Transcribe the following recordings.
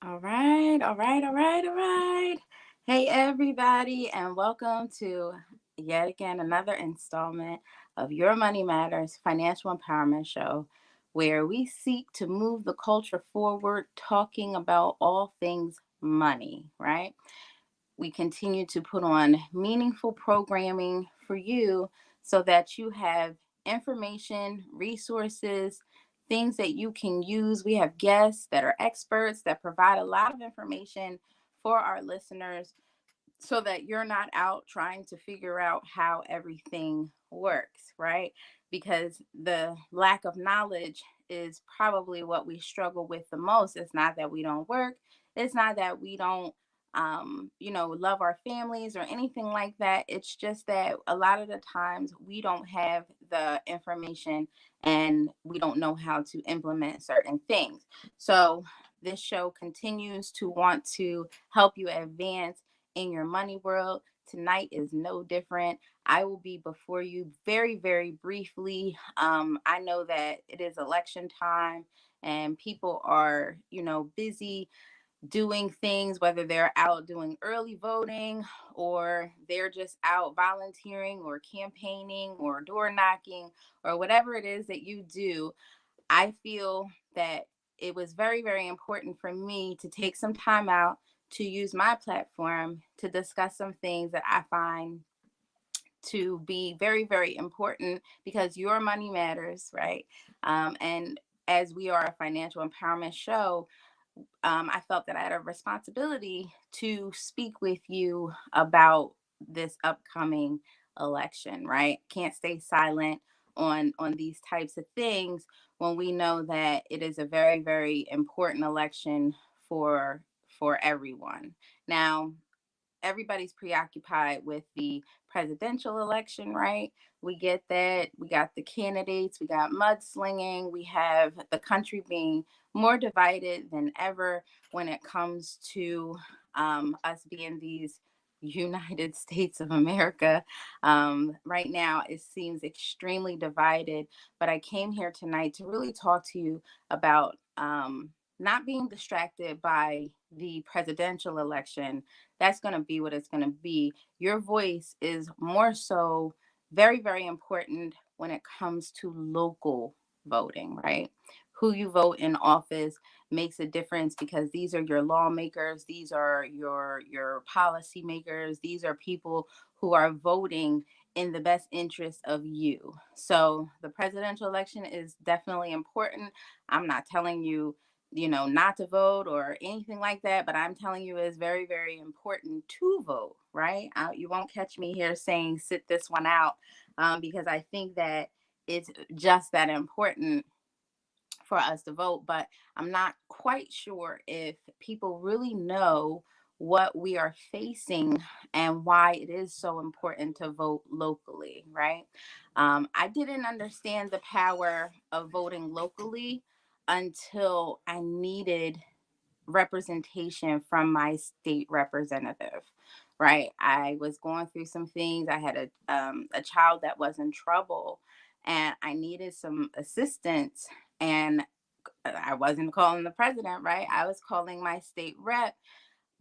All right, all right, all right, all right. Hey, everybody, and welcome to yet again another installment of Your Money Matters Financial Empowerment Show, where we seek to move the culture forward, talking about all things money, right? We continue to put on meaningful programming for you so that you have information, resources, things that you can use. We have guests that are experts that provide a lot of information for our listeners so that you're not out trying to figure out how everything works, right? Because the lack of knowledge is probably what we struggle with the most. It's not that we don't work, it's not that we don't love our families or anything like that. It's just that a lot of the times we don't have the information and we don't know how to implement certain things. So this show continues to want to help you advance in your money world. Tonight is no different. I will be before you very, very briefly. I know that it is election time and people are, busy doing things, whether they're out doing early voting or they're just out volunteering or campaigning or door knocking or whatever it is that you do. I feel that it was very, very important for me to take some time out to use my platform to discuss some things that I find to be very, very important because your money matters, right? And as we are a financial empowerment show, I felt that I had a responsibility to speak with you about this upcoming election, right? Can't stay silent on these types of things when we know that it is a very, very important election for everyone. Now, everybody's preoccupied with the presidential election, right? We get that. We got the candidates, we got mudslinging, we have the country being more divided than ever when it comes to us being these United States of America. Right now, it seems extremely divided, but I came here tonight to really talk to you about not being distracted by the presidential election. That's going to be what it's going to be. Your voice is more so very, very important when it comes to local voting, right? Who you vote in office makes a difference because these are your lawmakers, these are your policy makers, these are people who are voting in the best interest of you. So the presidential election is definitely important. I'm not telling you not to vote or anything like that, but I'm telling you it's very, very important to vote, right? You won't catch me here saying sit this one out because I think that it's just that important for us to vote, but I'm not quite sure if people really know what we are facing and why it is so important to vote locally, right? I didn't understand the power of voting locally until I needed representation from my state representative, right? I was going through some things. I had a child that was in trouble and I needed some assistance, and I wasn't calling the president, right? I was calling my state rep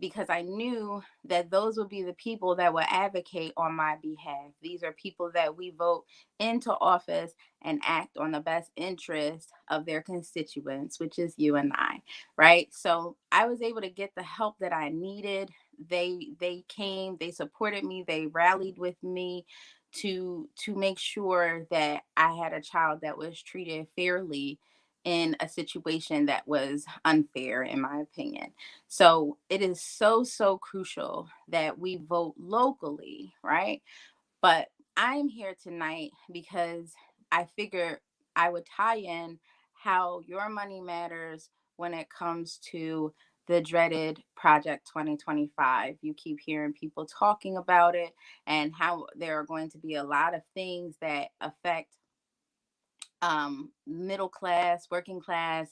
because I knew that those would be the people that would advocate on my behalf. These are people that we vote into office and act on the best interest of their constituents, which is you and I, right? So I was able to get the help that I needed. They came, they supported me, they rallied with me to make sure that I had a child that was treated fairly in a situation that was unfair, in my opinion. So it is so, so crucial that we vote locally, right? But I'm here tonight because I figured I would tie in how your money matters when it comes to the dreaded Project 2025. You keep hearing people talking about it and how there are going to be a lot of things that affect middle class, working class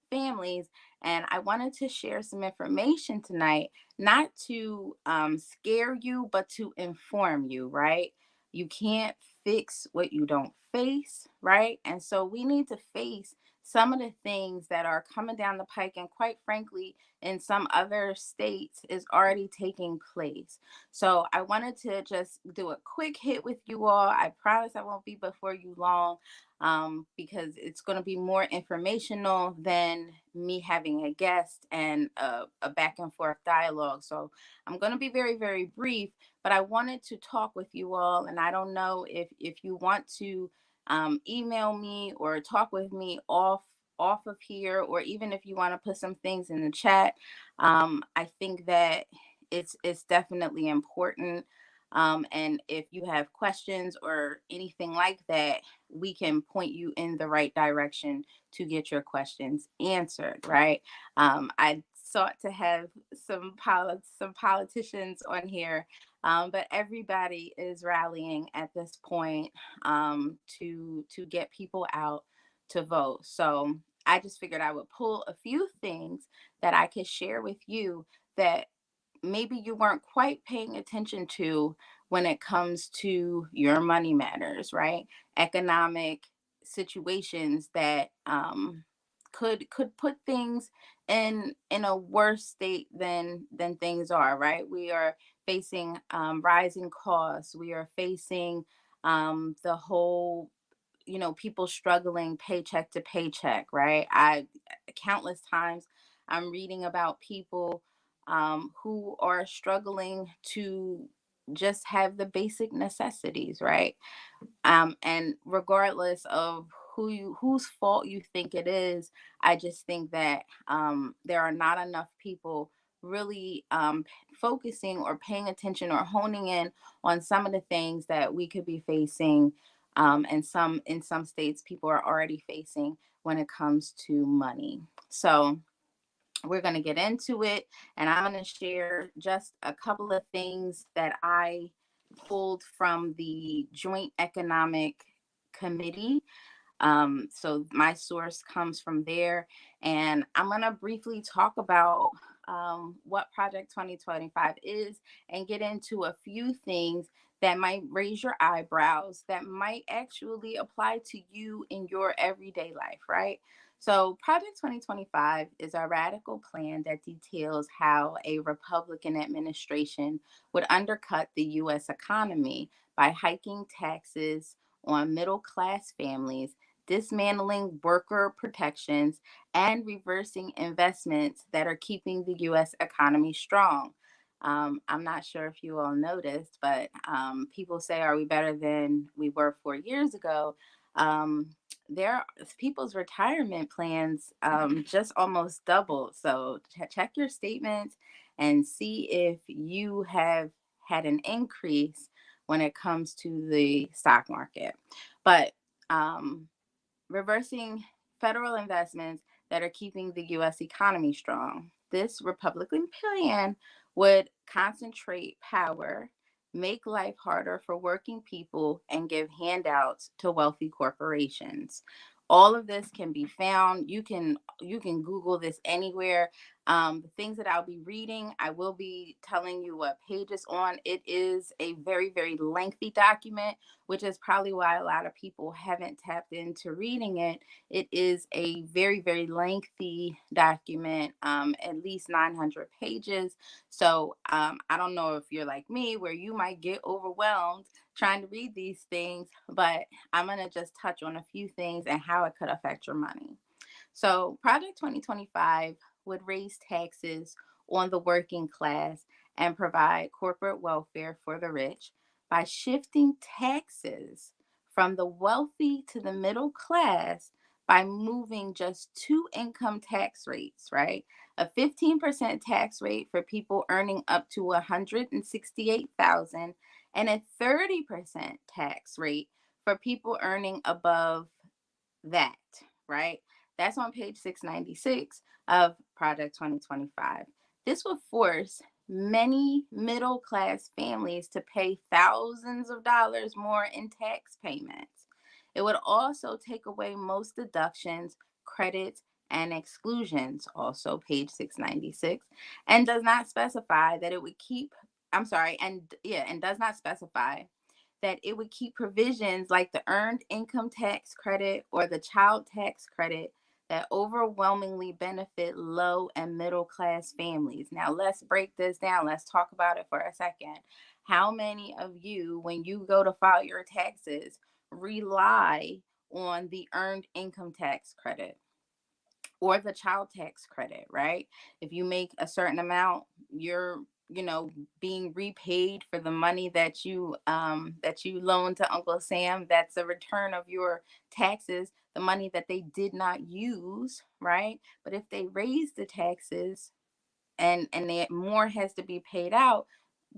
families. And I wanted to share some information tonight, not to scare you, but to inform you, right? You can't fix what you don't face, right? And so we need to face some of the things that are coming down the pike, and quite frankly, in some other states, is already taking place. So I wanted to just do a quick hit with you all. I promise I won't be before you long, because it's going to be more informational than me having a guest and a back and forth dialogue. So I'm going to be very, very brief, but I wanted to talk with you all. And I don't know if you want to email me or talk with me off of here, or even if you want to put some things in the chat. I think that it's definitely important. And if you have questions or anything like that, we can point you in the right direction to get your questions answered, right? I sought to have some politicians on here, but everybody is rallying at this point, to get people out to vote. So I just figured I would pull a few things that I could share with you that maybe you weren't quite paying attention to when it comes to your money matters, right? Economic situations that could put things in a worse state than things are, right? We are facing rising costs. We are facing the whole, people struggling paycheck to paycheck, right? I countless times I'm reading about people who are struggling to just have the basic necessities, right? And regardless of whose fault you think it is, I just think that there are not enough people really focusing or paying attention or honing in on some of the things that we could be facing, and some in some states people are already facing when it comes to money. So we're going to get into it, and I'm going to share just a couple of things that I pulled from the Joint Economic Committee. So my source comes from there, and I'm going to briefly talk about what Project 2025 is, and get into a few things that might raise your eyebrows, that might actually apply to you in your everyday life, right? So, Project 2025 is a radical plan that details how a Republican administration would undercut the U.S. economy by hiking taxes on middle class families, dismantling worker protections, and reversing investments that are keeping the U.S. economy strong. I'm not sure if you all noticed, but people say, "Are we better than we were 4 years ago?" Um, their people's retirement plans just almost doubled. So check your statements and see if you have had an increase when it comes to the stock market. But reversing federal investments that are keeping the U.S. economy strong. This Republican plan would concentrate power, make life harder for working people, and give handouts to wealthy corporations. All of this can be found. You can Google this anywhere. The things that I'll be reading, I will be telling you what page it's on. It is a very, very lengthy document, which is probably why a lot of people haven't tapped into reading it. It is a very, very lengthy document, at least 900 pages. So I don't know if you're like me, where you might get overwhelmed trying to read these things, but I'm going to just touch on a few things and how it could affect your money. So, Project 2025 would raise taxes on the working class and provide corporate welfare for the rich by shifting taxes from the wealthy to the middle class by moving just two income tax rates, right? A 15% tax rate for people earning up to 168,000, and a 30% tax rate for people earning above that, right? That's on page 696 of Project 2025. This would force many middle class families to pay thousands of dollars more in tax payments. It would also take away most deductions, credits, and exclusions, also page 696, and does not specify that it would keep, I'm sorry, and does not specify that it would keep provisions like the earned income tax credit or the child tax credit that overwhelmingly benefit low and middle class families. Now, let's break this down. Let's talk about it for a second. How many of you, when you go to file your taxes, rely on the earned income tax credit or the child tax credit, right? If you make a certain amount, you're, being repaid for the money that you loaned to Uncle Sam. That's a return of your taxes, the money that they did not use, right? But if they raise the taxes, and more has to be paid out,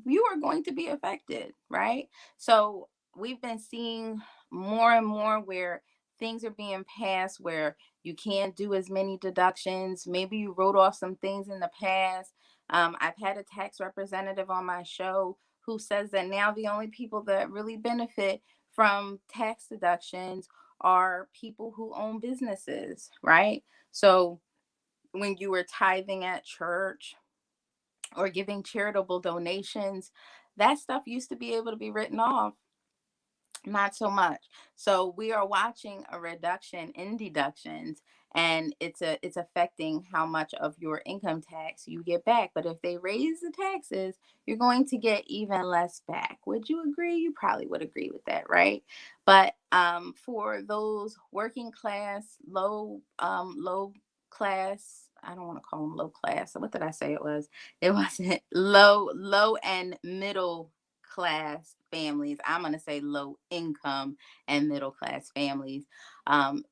you are going to be affected, right? So we've been seeing more and more where things are being passed where you can't do as many deductions. Maybe you wrote off some things in the past. I've had a tax representative on my show who says that now the only people that really benefit from tax deductions are people who own businesses, right? So when you were tithing at church or giving charitable donations, that stuff used to be able to be written off. Not so much. So we are watching a reduction in deductions, and it's affecting how much of your income tax you get back. But if they raise the taxes, you're going to get even less back. Would you agree? You probably would agree with that, right? But for those working class, low class, I don't want to call them low class. So what did I say it was? It wasn't low and middle class families. I'm going to say low income and middle class families.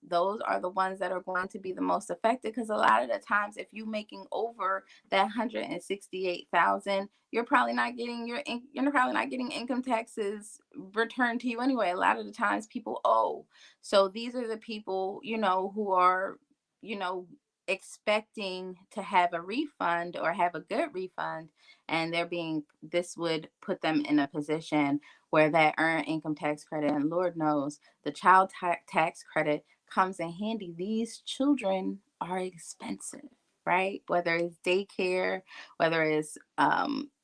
Those are the ones that are going to be the most affected, because a lot of the times, if you're making over that 168,000, you're probably not getting income taxes returned to you anyway. A lot of the times people owe. So these are the people, who are, you know, expecting to have a refund or have a good refund, and this would put them in a position where that earned income tax credit, and Lord knows the child tax credit comes in handy. These children are expensive, right? Whether it's daycare, whether it's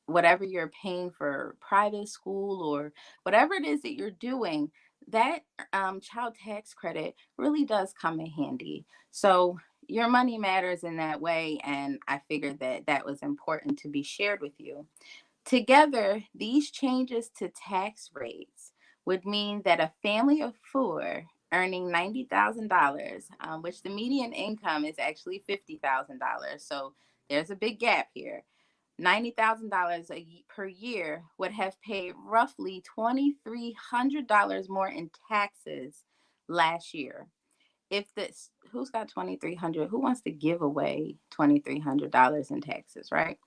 whatever you're paying for private school, or whatever it is that you're doing, that child tax credit really does come in handy. So your money matters in that way, and I figured that that was important to be shared with you. Together, these changes to tax rates would mean that a family of four earning $90,000, which the median income is actually $50,000. So there's a big gap here. $90,000 per year would have paid roughly $2,300 more in taxes last year. If this, who's got 2,300? Who wants to give away $2,300 in taxes, right?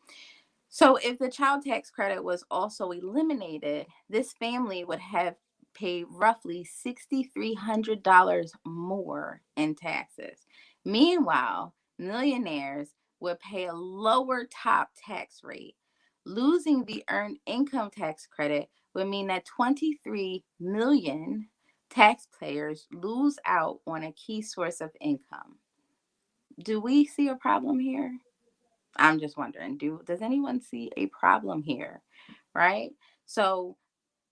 So if the child tax credit was also eliminated, this family would have paid roughly $6,300 more in taxes. Meanwhile, millionaires would pay a lower top tax rate. Losing the earned income tax credit would mean that 23 million taxpayers lose out on a key source of income. Do we see a problem here? I'm just wondering, does anyone see a problem here? Right? So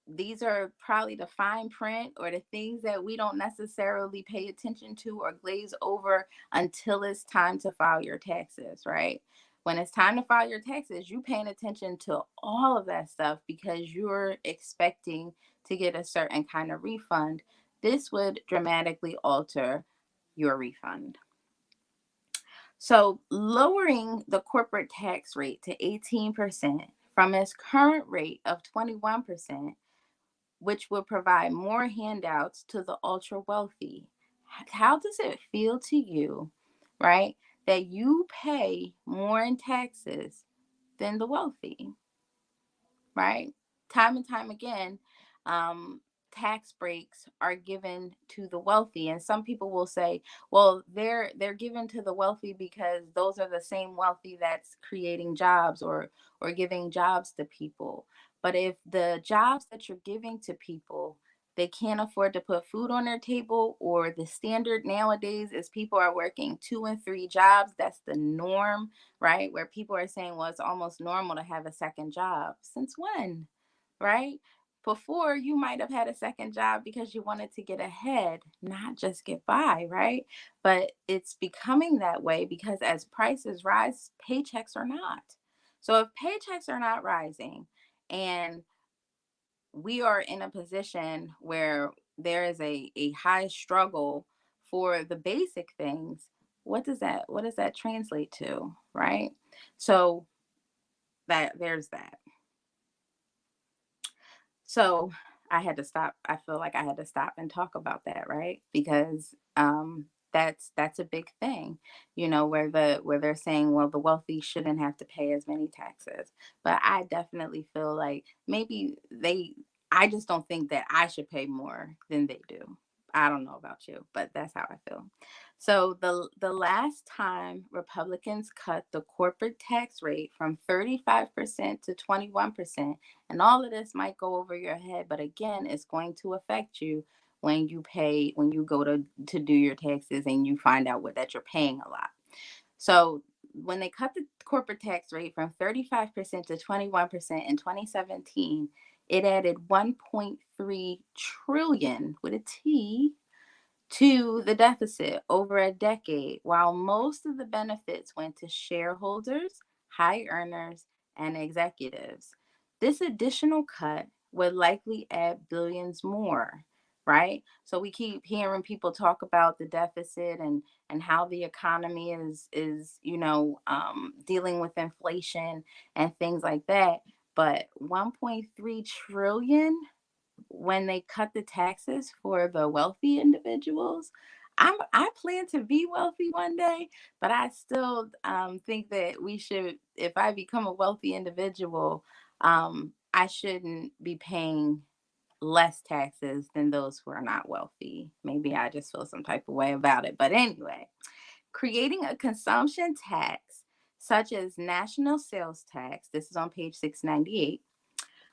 these are probably the fine print or the things that we don't necessarily pay attention to or glaze over until it's time to file your taxes, right? When it's time to file your taxes, you paying attention to all of that stuff because you're expecting to get a certain kind of refund. This would dramatically alter your refund. So, lowering the corporate tax rate to 18% from its current rate of 21%, which will provide more handouts to the ultra wealthy. How does it feel to you, right, that you pay more in taxes than the wealthy? Right? Time and time again, um, tax breaks are given to the wealthy, and some people will say, "Well, they're given to the wealthy because those are the same wealthy that's creating jobs or giving jobs to people." But if the jobs that you're giving to people, they can't afford to put food on their table, or the standard nowadays is people are working two and three jobs. That's the norm, right? Where people are saying, well, it's almost normal to have a second job. Since when? Right? Before, you might have had a second job because you wanted to get ahead, not just get by, right? But it's becoming that way because as prices rise, paychecks are not. So if paychecks are not rising and we are in a position where there is a high struggle for the basic things, what does that translate to, right? So that there's that. So I had to stop. I feel like I had to stop and talk about that, right? Because that's a big thing, where they're saying, well, the wealthy shouldn't have to pay as many taxes. But I definitely feel like maybe they. I just don't think that I should pay more than they do. I don't know about you, but that's how I feel. So the last time Republicans cut the corporate tax rate from 35% to 21%, and all of this might go over your head, but again, it's going to affect you when you go to do your taxes and you find out what that you're paying a lot. So when they cut the corporate tax rate from 35% to 21% in 2017, it added 1.3 trillion with a T to the deficit over a decade, while most of the benefits went to shareholders, high earners, and executives. This additional cut would likely add billions more, right? So we keep hearing people talk about the deficit and how the economy is dealing with inflation and things like that. But 1.3 trillion when they cut the taxes for the wealthy individuals. I plan to be wealthy one day, but I still think that we should. If I become a wealthy individual, I shouldn't be paying less taxes than those who are not wealthy. Maybe I just feel some type of way about it. But anyway, creating a consumption tax such as national sales tax. This is on page 698,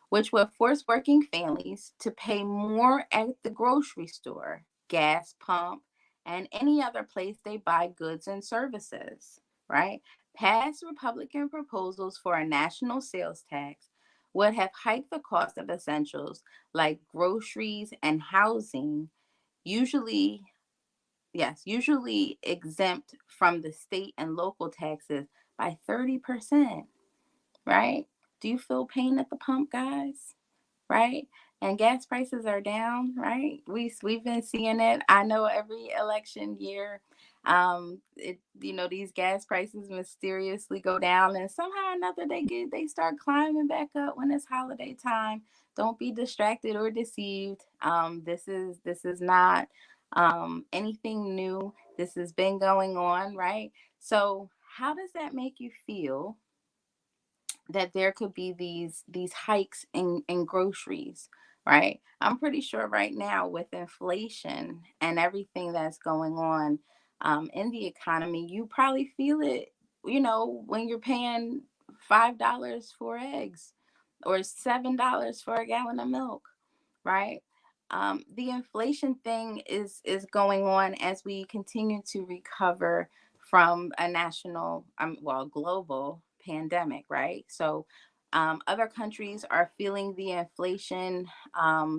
which would force working families to pay more at the grocery store, gas pump, and any other place they buy goods and services, right? Past Republican proposals for a national sales tax would have hiked the cost of essentials like groceries and housing, usually, yes, usually exempt from the state and local taxes by 30%, right? Do you feel pain at the pump, guys? Right? And gas prices are down, right? We've been seeing it. I know every election year, these gas prices mysteriously go down, and somehow or another they start climbing back up when it's holiday time. Don't be distracted or deceived. This is not anything new. This has been going on, right? So how does that make you feel that there could be these hikes in groceries, right? I'm pretty sure right now with inflation and everything that's going on in the economy, you probably feel it, when you're paying $5 for eggs or $7 for a gallon of milk, right? The inflation thing is going on as we continue to recover from a global pandemic, right? So other countries are feeling the inflation.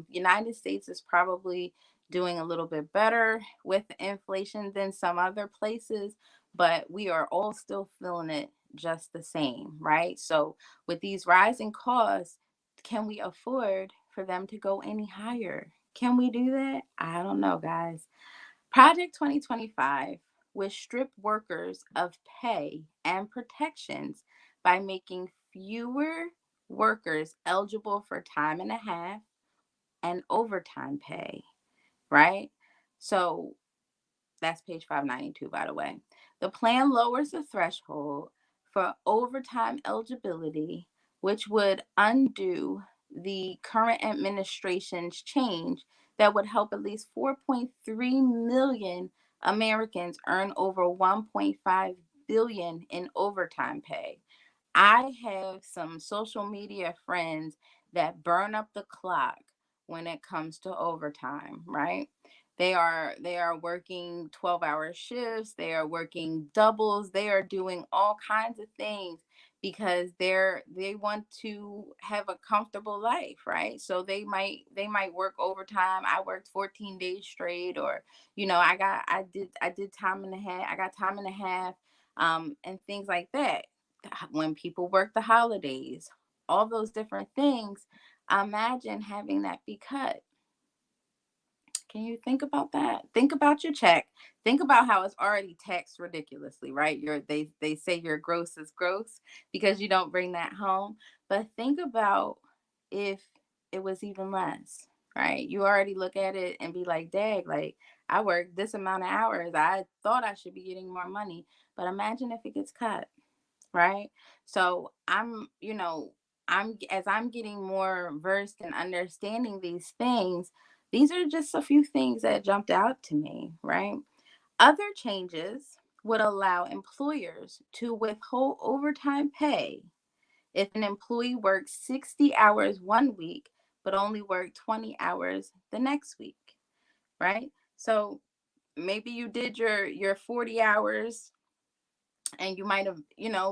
United States is probably doing a little bit better with inflation than some other places, but we are all still feeling it just the same, right? So with these rising costs, can we afford for them to go any higher? Can we do that? I don't know, guys. Project 2025 will strip workers of pay and protections by making fewer workers eligible for time and a half and overtime pay, right? So that's page 592, by the way. The plan lowers the threshold for overtime eligibility, which would undo the current administration's change that would help at least 4.3 million Americans earn over 1.5 billion in overtime pay. I have some social media friends that burn up the clock when it comes to overtime, right? They are working 12-hour shifts, they are working doubles, they are doing all kinds of things because they want to have a comfortable life, right? So they might work overtime. I worked 14 days straight, or I did time and a half. I got time and a half, and things like that. When people work the holidays, all those different things, imagine having that be cut. Can you think about that? Think about your check. Think about how it's already taxed ridiculously, right? They say your gross is gross because you don't bring that home. But think about if it was even less, right? You already look at it and be like, "Dag, like I worked this amount of hours. I thought I should be getting more money." But imagine if it gets cut, right? So I'm as I'm getting more versed in understanding these things, these are just a few things that jumped out to me, right? Other changes would allow employers to withhold overtime pay if an employee works 60 hours one week but only work 20 hours the next week, right? So maybe you did your 40 hours, and you might have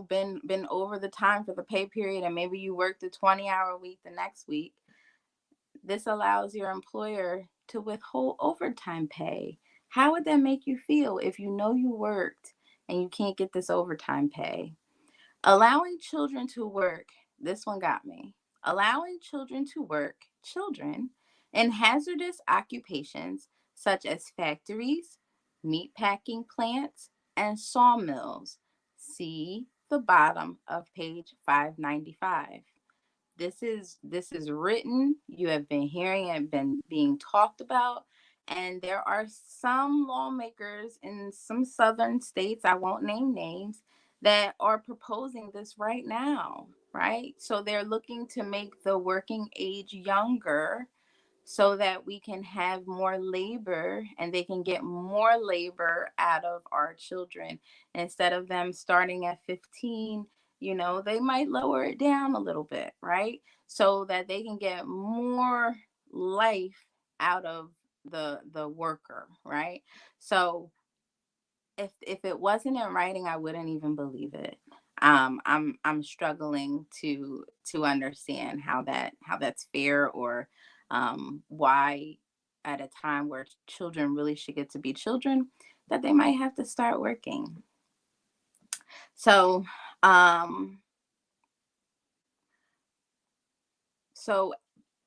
been over the time for the pay period, and maybe you worked a 20-hour week the next week. This allows your employer to withhold overtime pay. How would that make you feel if you know you worked and you can't get this overtime pay? Allowing children to work, this one got me. Allowing children in hazardous occupations such as factories, meatpacking plants, and sawmills. See the bottom of page 595. This is written. You have been hearing it, been being talked about, and there are some lawmakers in some southern states, I won't name names, that are proposing this right now, right? So they're looking to make the working age younger so that we can have more labor and they can get more labor out of our children. Instead of them starting at 15, they might lower it down a little bit, right? So that they can get more life out of the worker, right? So if it wasn't in writing, I wouldn't even believe it. I'm struggling to understand how that's fair, or why at a time where children really should get to be children, that they might have to start working. So um so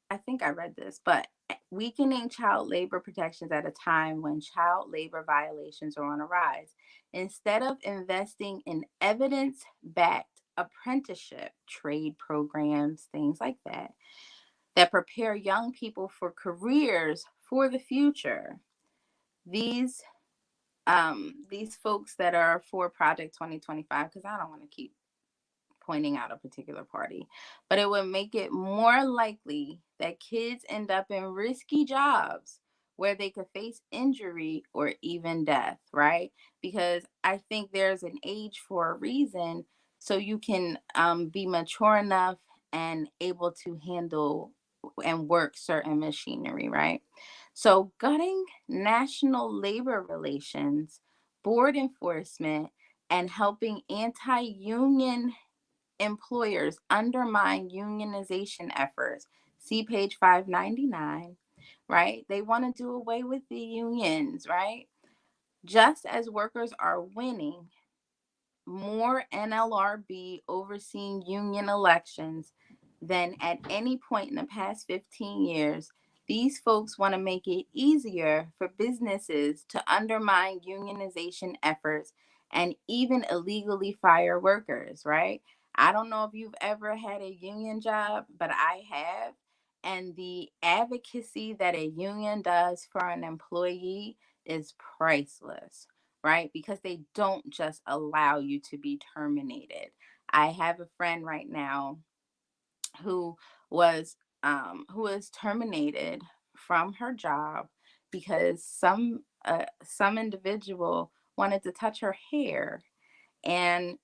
I think I read this, but weakening child labor protections at a time when child labor violations are on a rise. Instead of investing in evidence backed apprenticeship, trade programs, things like that prepare young people for careers for the future, these these folks that are for Project 2025, because I don't want to keep pointing out a particular party, but it would make it more likely that kids end up in risky jobs where they could face injury or even death, right? Because I think there's an age for a reason, so you can be mature enough and able to handle and work certain machinery, right? So, gutting national labor relations, board enforcement, and helping anti union employers undermine unionization efforts. See page 599, right? They want to do away with the unions, right? Just as workers are winning more NLRB overseeing union elections than at any point in the past 15 years, these folks want to make it easier for businesses to undermine unionization efforts and even illegally fire workers, right? I don't know if you've ever had a union job, but I have. And the advocacy that a union does for an employee is priceless, right? Because they don't just allow you to be terminated. I have a friend right now who was who is terminated from her job because some individual wanted to touch her hair and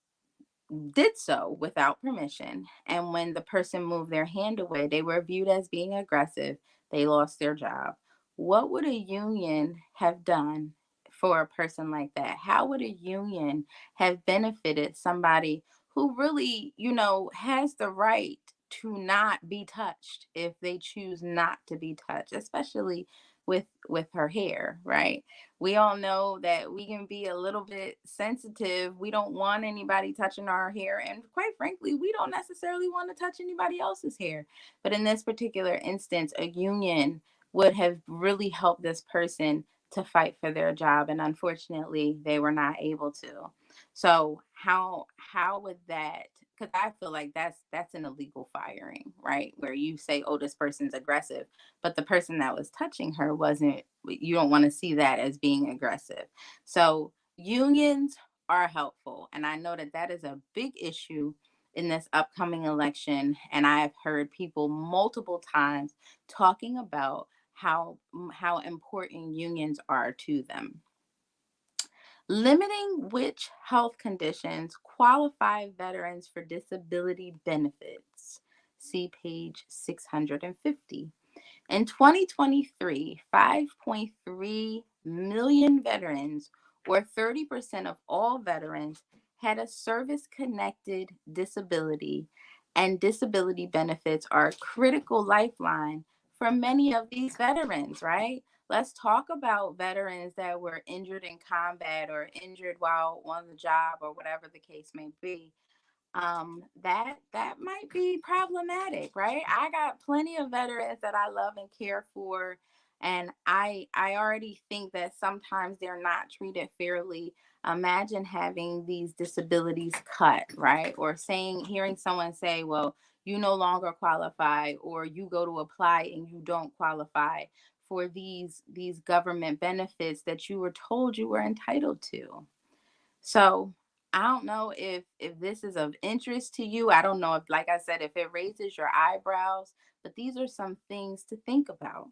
did so without permission. And when the person moved their hand away, they were viewed as being aggressive. They lost their job. What would a union have done for a person like that? How would a union have benefited somebody who really, has the right to not be touched if they choose not to be touched, especially with her hair, right? We all know that we can be a little bit sensitive. We don't want anybody touching our hair, and quite frankly, we don't necessarily want to touch anybody else's hair. But in this particular instance, a union would have really helped this person to fight for their job, and unfortunately they were not able to. So how would that, because I feel like that's an illegal firing, right? Where you say, oh, this person's aggressive, but the person that was touching her wasn't. You don't want to see that as being aggressive. So unions are helpful, and I know that that is a big issue in this upcoming election, and I have heard people multiple times talking about how important unions are to them. Limiting which health conditions qualify veterans for disability benefits. See page 650. In 2023, 5.3 million veterans, or 30% of all veterans, had a service connected disability, and disability benefits are a critical lifeline for many of these veterans, right? Let's talk about veterans that were injured in combat or injured while on the job or whatever the case may be. That might be problematic, right? I got plenty of veterans that I love and care for, and I already think that sometimes they're not treated fairly. Imagine having these disabilities cut, right? Or hearing someone say, well, you no longer qualify, or you go to apply and you don't qualify for these government benefits that you were told you were entitled to. So I don't know if this is of interest to you. I don't know if, like I said, if it raises your eyebrows, but these are some things to think about.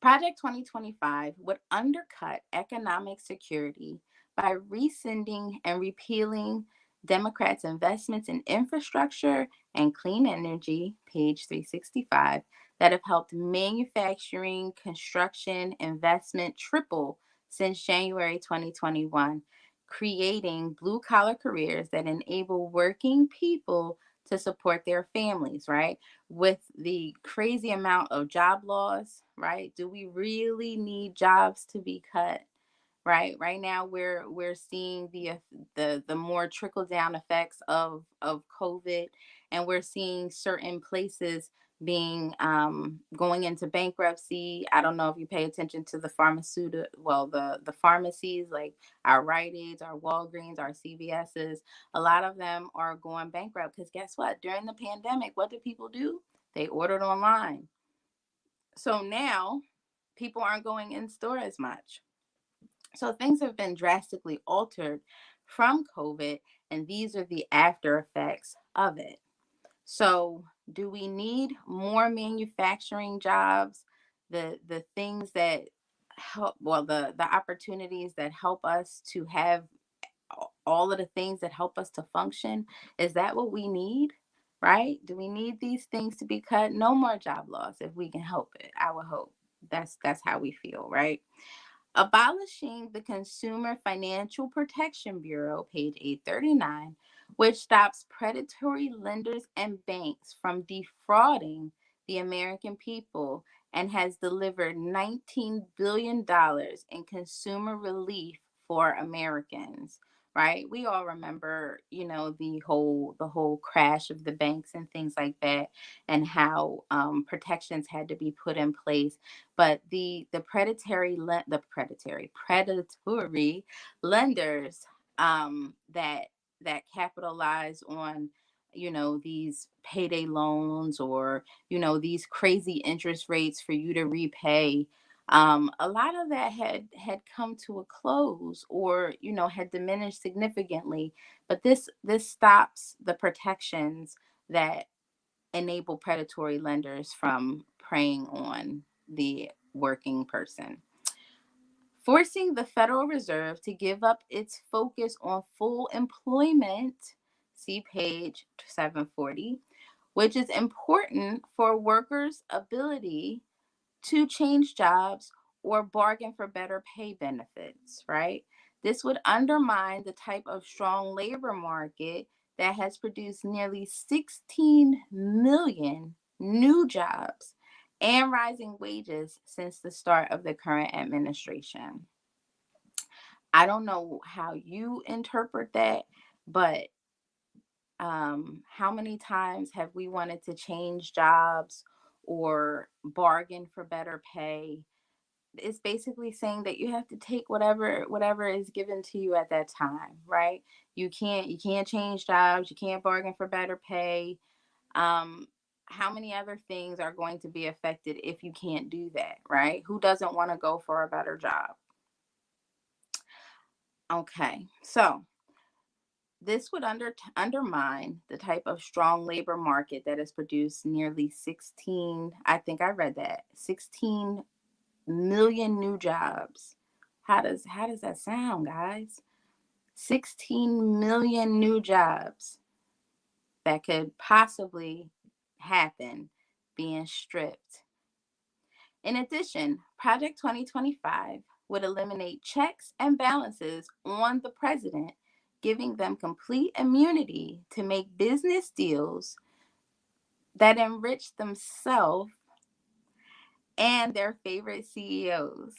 Project 2025 would undercut economic security by rescinding and repealing Democrats' investments in infrastructure and clean energy, page 365, that have helped manufacturing, construction, investment triple since January 2021, creating blue collar careers that enable working people to support their families, right? With the crazy amount of job loss, right? Do we really need jobs to be cut? Right. Right now we're seeing the more trickle down effects of COVID, and we're seeing certain places being going into bankruptcy. I don't know if you pay attention to the pharmaceutical, well, the pharmacies like our Rite Aids, our Walgreens, our CVS's. A lot of them are going bankrupt because guess what? During the pandemic, what did people do? They ordered online. So now people aren't going in store as much. So things have been drastically altered from COVID, and these are the after effects of it. So, do we need more manufacturing jobs? The things that help, well, the opportunities that help us to have all of the things that help us to function, is that what we need? Right? Do we need these things to be cut? No more job loss if we can help it. I would hope that's how we feel, right? Abolishing the Consumer Financial Protection Bureau, page 839, which stops predatory lenders and banks from defrauding the American people and has delivered $19 billion in consumer relief for Americans. Right? We all remember, the whole crash of the banks and things like that, and how protections had to be put in place. But the predatory lenders, that capitalize on, these payday loans, or these crazy interest rates for you to repay. A lot of that had come to a close, or had diminished significantly. But this stops the protections that enable predatory lenders from preying on the working person. Forcing the Federal Reserve to give up its focus on full employment, see page 740, which is important for workers' ability to change jobs or bargain for better pay benefits, right? This would undermine the type of strong labor market that has produced nearly 16 million new jobs and rising wages since the start of the current administration. I don't know how you interpret that, but how many times have we wanted to change jobs or bargain for better pay? It's basically saying that you have to take whatever is given to you at that time, right? You can't change jobs, you can't bargain for better pay. Um, how many other things are going to be affected if you can't do that, right? Who doesn't want to go for a better job? Okay, so this would undermine the type of strong labor market that has produced nearly 16, I think I read that, 16 million new jobs. How does that sound, guys? 16 million new jobs that could possibly happen being stripped. In addition, Project 2025 would eliminate checks and balances on the president, giving them complete immunity to make business deals that enrich themselves and their favorite CEOs.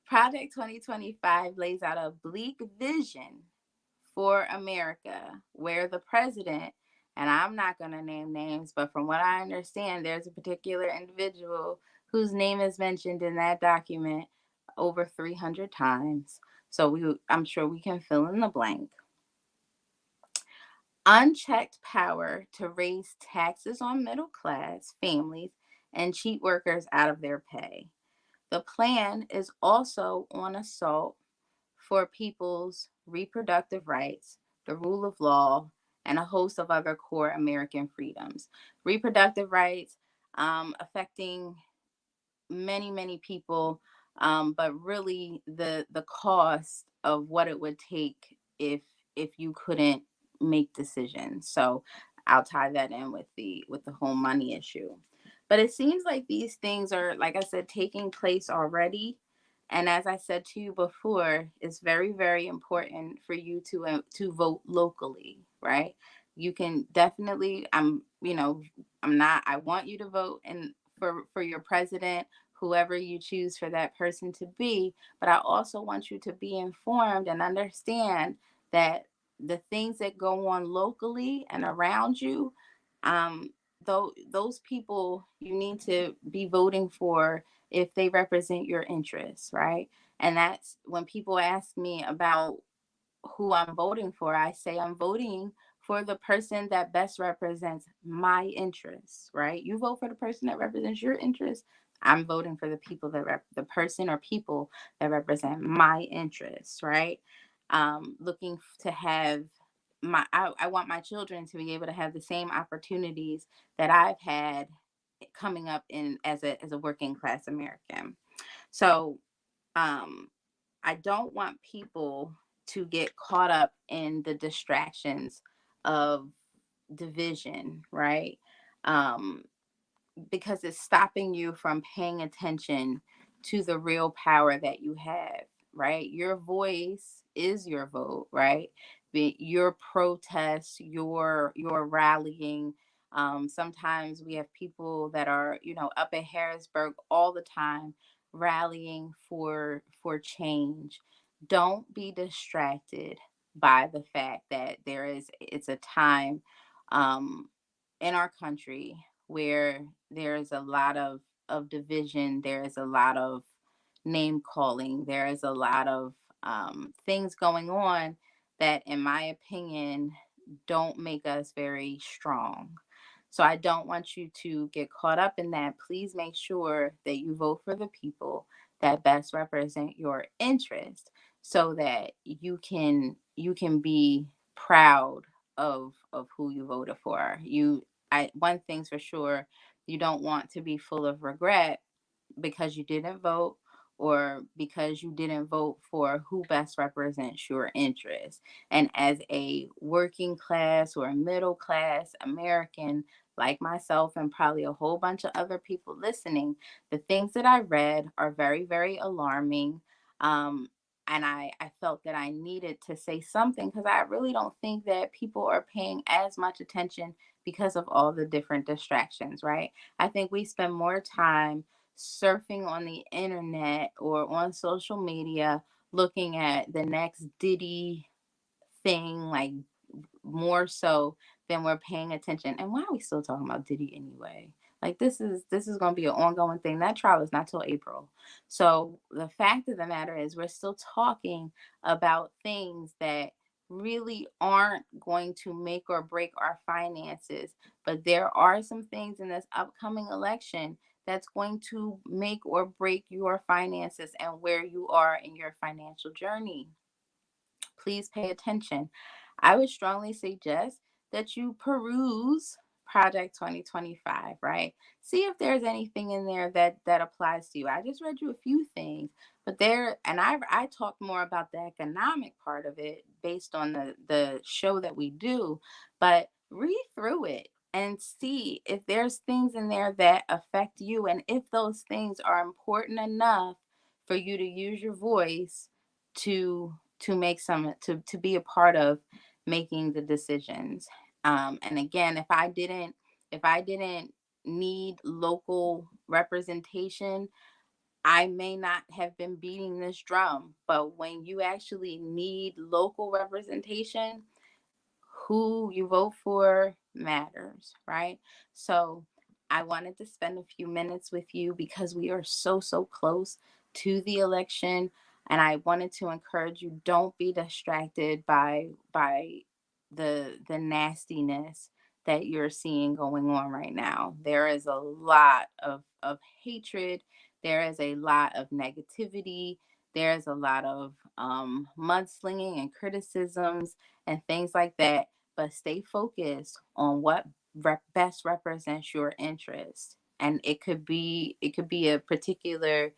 Project 2025 lays out a bleak vision for America where the president, and I'm not going to name names, but from what I understand, there's a particular individual whose name is mentioned in that document over 300 times. So I'm sure we can fill in the blank. Unchecked power to raise taxes on middle class families and cheat workers out of their pay. The plan is also on assault for people's reproductive rights, the rule of law, and a host of other core American freedoms. Reproductive rights affecting many people, but really the cost of what it would take if you couldn't make decisions. So I'll tie that in with the whole money issue. But it seems like these things are, like I said, taking place already. And as I said to you before, it's very important for you to vote locally, right? You can definitely, I'm not, I want you to vote and for your president, whoever you choose for that person to be, but I also want you to be informed and understand that the things that go on locally and around you, um though those people you need to be voting for if they represent your interests, right? And that's when people ask me about who I'm voting for, I say I'm voting for the person that best represents my interests, right? You vote for the person that represents your interests. I'm voting for the people the person or people that represent my interests, right? Looking to have I want my children to be able to have the same opportunities that I've had coming up in as a working class American. So, um, I don't want people to get caught up in the distractions of division, right? Um, because it's stopping you from paying attention to the real power that you have, right? Your voice is your vote, right? Your protest, your rallying. Sometimes we have people that are, up at Harrisburg all the time rallying for change. Don't be distracted by the fact that it's a time um, in our country where there is a lot of division, there is a lot of name calling, there is a lot of things going on that, in my opinion, don't make us very strong. So I don't want you to get caught up in that. Please make sure that you vote for the people that best represent your interest so that you can be proud of who you voted for. One thing's for sure, you don't want to be full of regret because you didn't vote or because you didn't vote for who best represents your interests. And as a working class or a middle class American like myself and probably a whole bunch of other people listening, the things that I read are very alarming. Um, I felt that I needed to say something because I really don't think that people are paying as much attention because of all the different distractions, right? I think we spend more time surfing on the internet or on social media looking at the next Diddy thing, like more so than we're paying attention. And why are we still talking about Diddy anyway? Like this is going to be an ongoing thing. That trial is not till April. So the fact of the matter is we're still talking about things that really aren't going to make or break our finances, but there are some things in this upcoming election that's going to make or break your finances and where you are in your financial journey. Please pay attention. I would strongly suggest that you peruse Project 2025, right? See if there's anything in there that applies to you. I just read you a few things, but there and I talked more about the economic part of it based on the show that we do, but read through it and see if there's things in there that affect you and if those things are important enough for you to use your voice to make some to be a part of making the decisions. And again, if I didn't need local representation, I may not have been beating this drum. But when you actually need local representation, who you vote for matters, right? So I wanted to spend a few minutes with you because we are so close to the election. And I wanted to encourage you, don't be distracted by the nastiness that you're seeing going on right now. There is a lot of hatred, there is a lot of negativity, there is a lot of mudslinging and criticisms and things like that, but stay focused on what best represents your interest. And it could be a particular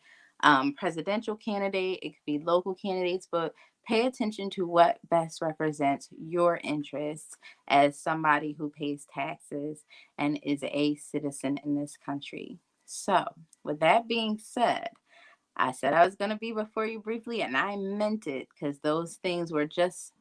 presidential candidate, it could be local candidates, but pay attention to what best represents your interests as somebody who pays taxes and is a citizen in this country. So with that being said, I said I was going to be before you briefly, and I meant it because those things were just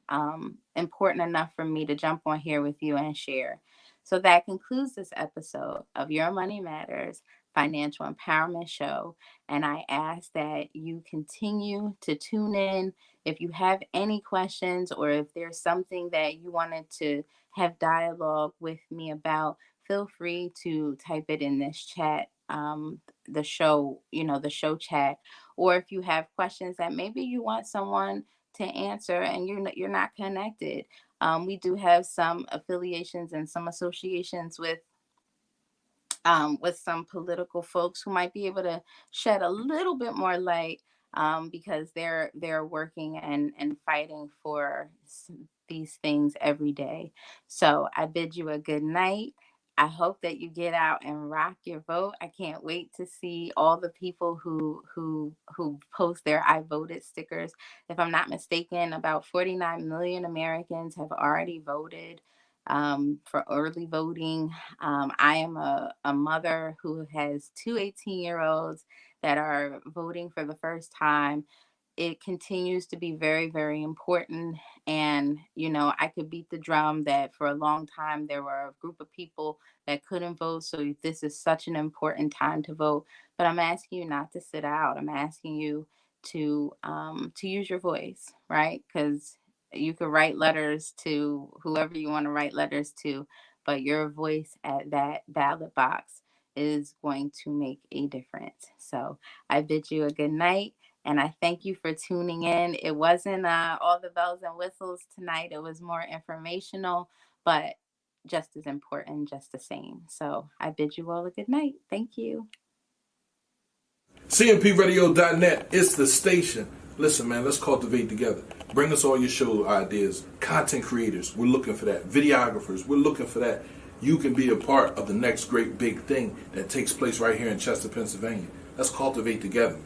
important enough for me to jump on here with you and share. So that concludes this episode of Your Money Matters Financial Empowerment Show. And I ask that you continue to tune in. If you have any questions or if there's something that you wanted to have dialogue with me about, feel free to type it in this chat. The show, the show chat, or if you have questions that maybe you want someone to answer and you're not connected. We do have some affiliations and some associations with some political folks who might be able to shed a little bit more light, because they're working and fighting for these things every day. So I bid you a good night. I hope that you get out and rock your vote. I can't wait to see all the people who post their "I voted" stickers. If I'm not mistaken, about 49 million Americans have already voted for early voting. I am a mother who has two 18-year-olds that are voting for the first time. It continues to be very, very important. And, I could beat the drum that for a long time there were a group of people that couldn't vote. So this is such an important time to vote. But I'm asking you not to sit out. I'm asking you to use your voice, right? Because you could write letters to whoever you want to write letters to, but your voice at that ballot box is going to make a difference. So I bid you a good night. And I thank you for tuning in. It wasn't all the bells and whistles tonight. It was more informational, but just as important, just the same. So I bid you all a good night. Thank you. CMPRadio.net, it's the station. Listen, man, let's cultivate together. Bring us all your show ideas. Content creators, we're looking for that. Videographers, we're looking for that. You can be a part of the next great big thing that takes place right here in Chester, Pennsylvania. Let's cultivate together, man.